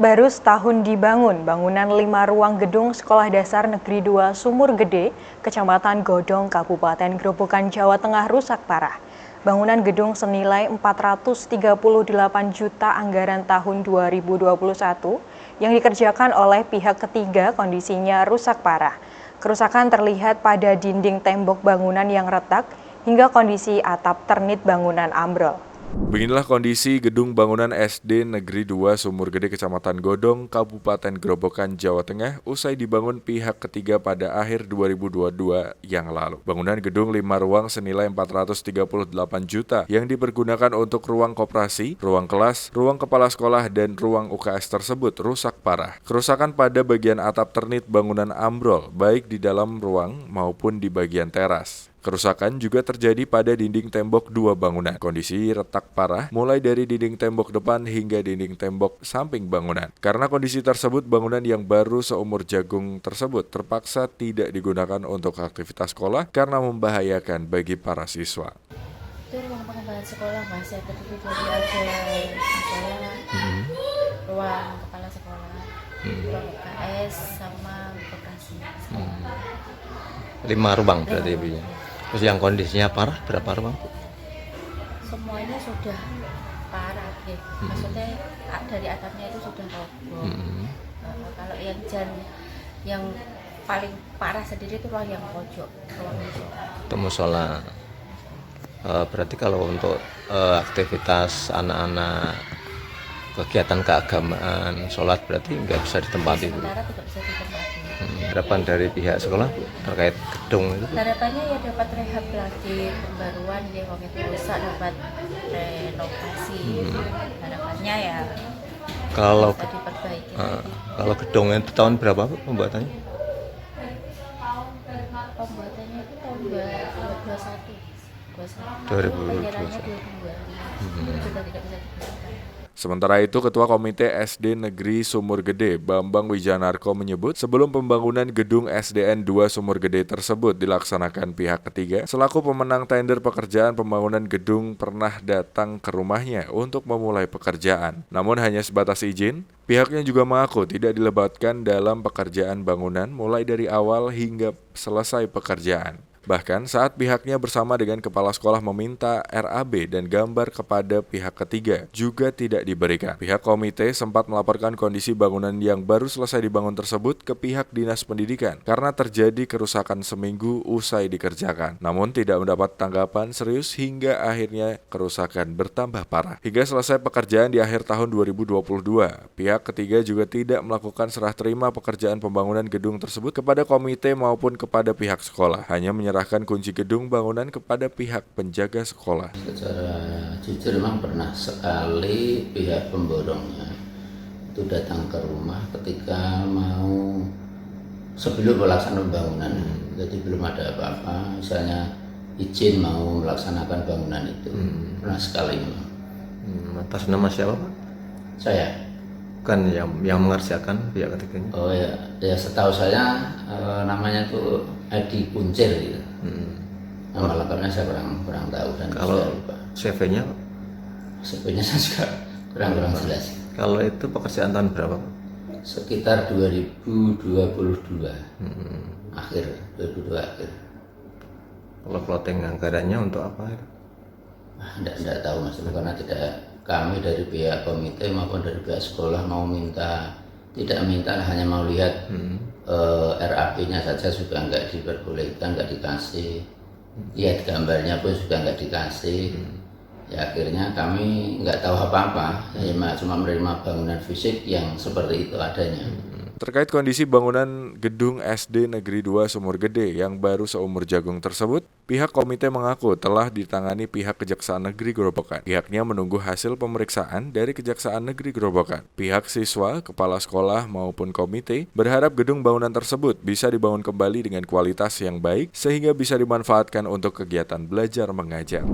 Baru setahun dibangun, bangunan 5 ruang gedung Sekolah Dasar Negeri 2 Sumur Gede, Kecamatan Godong, Kabupaten Grobogan, Jawa Tengah rusak parah. Bangunan gedung senilai 438 juta anggaran tahun 2021 yang dikerjakan oleh pihak ketiga kondisinya rusak parah. Kerusakan terlihat pada dinding tembok bangunan yang retak hingga kondisi atap ternit bangunan ambrol. Beginilah kondisi gedung bangunan SD Negeri 2 Sumur Gede Kecamatan Godong, Kabupaten Grobogan, Jawa Tengah usai dibangun pihak ketiga pada akhir 2022 yang lalu. Bangunan gedung 5 ruang senilai 438 juta yang dipergunakan untuk ruang koperasi, ruang kelas, ruang kepala sekolah, dan ruang UKS tersebut rusak parah. Kerusakan pada bagian atap ternit bangunan ambrol, baik di dalam ruang maupun di bagian teras. Kerusakan juga terjadi pada dinding tembok dua bangunan. Kondisi retak parah mulai dari dinding tembok depan hingga dinding tembok samping bangunan. Karena kondisi tersebut, bangunan yang baru seumur jagung tersebut terpaksa tidak digunakan untuk aktivitas sekolah karena membahayakan bagi para siswa. Itu ruang pengembangan sekolah, Mas. Yang terdiri dari ada ruang kepala sekolah, ruang UKS, sama koperasi. 5 ruang berarti Bu ya. Terus yang kondisinya parah berapa ruang Bu? Semuanya sudah parah, ya. Maksudnya dari atapnya itu sudah roboh. Kalau yang paling parah sendiri itu ruang yang pojok, ruang Itu musola. Berarti kalau untuk aktivitas anak-anak kegiatan keagamaan, sholat berarti nggak bisa ditempati Bu. sementara tidak bisa ditempati. Harapan dari pihak sekolah Bu, terkait gedung itu? Harapannya ya dapat rehab lagi, pembaruan ya, kalau itu rusak dapat renovasi. Harapannya ya Kalau bisa diperbaiki. kalau gedung itu tahun berapa Bu pembuatannya? Pembuatannya itu tahun 2021. 2021. Pengirannya 22. Sudah tidak bisa digunakan. Sementara itu, Ketua Komite SD Negeri Sumur Gede, Bambang Wijanarko menyebut sebelum pembangunan gedung SDN 2 Sumur Gede tersebut dilaksanakan pihak ketiga, selaku pemenang tender pekerjaan pembangunan gedung pernah datang ke rumahnya untuk memulai pekerjaan. Namun hanya sebatas izin, pihaknya juga mengaku tidak dilibatkan dalam pekerjaan bangunan mulai dari awal hingga selesai pekerjaan. Bahkan saat pihaknya bersama dengan kepala sekolah meminta RAB dan gambar kepada pihak ketiga juga tidak diberikan. Pihak komite sempat melaporkan kondisi bangunan yang baru selesai dibangun tersebut ke pihak Dinas Pendidikan karena terjadi kerusakan seminggu usai dikerjakan. Namun tidak mendapat tanggapan serius hingga akhirnya kerusakan bertambah parah. Hingga selesai pekerjaan di akhir tahun 2022, pihak ketiga juga tidak melakukan serah terima pekerjaan pembangunan gedung tersebut kepada komite maupun kepada pihak sekolah. Hanya menyerahkan kunci gedung bangunan kepada pihak penjaga sekolah. Secara jujur memang pernah sekali pihak pemborongnya itu datang ke rumah ketika mau sebelum pelaksanaan pembangunan. Jadi belum ada apa-apa, misalnya izin mau melaksanakan bangunan itu. Pernah sekali memang. Atas nama siapa Pak? Saya. Kan yang mengerjakan pihak ketiganya. Oh ya setahu saya namanya tuh Edi Kuncir gitu. Nama lengkapnya saya kurang tahu dan Kalau saya lupa. CV-nya Pak? Sebenarnya saya juga kurang jelas. Kalau itu pekerjaan tahun berapa Pak? Sekitar 2022 akhir 2022 akhir. Kalau plotting anggarannya untuk apa itu? Tidak tahu Mas, karena tidak kami dari pihak komite maupun dari pihak sekolah mau tidak minta, hanya mau lihat RAP-nya saja juga nggak diperbolehkan, nggak dikasih. Lihat gambarnya pun juga nggak dikasih. Ya akhirnya kami nggak tahu apa-apa, cuma menerima bangunan fisik yang seperti itu adanya. Terkait kondisi bangunan gedung SD Negeri 2 Sumur Gede yang baru seumur jagung tersebut, pihak komite mengaku telah ditangani pihak Kejaksaan Negeri Grobogan. Pihaknya menunggu hasil pemeriksaan dari Kejaksaan Negeri Grobogan. Pihak siswa, kepala sekolah maupun komite berharap gedung bangunan tersebut bisa dibangun kembali dengan kualitas yang baik sehingga bisa dimanfaatkan untuk kegiatan belajar mengajar.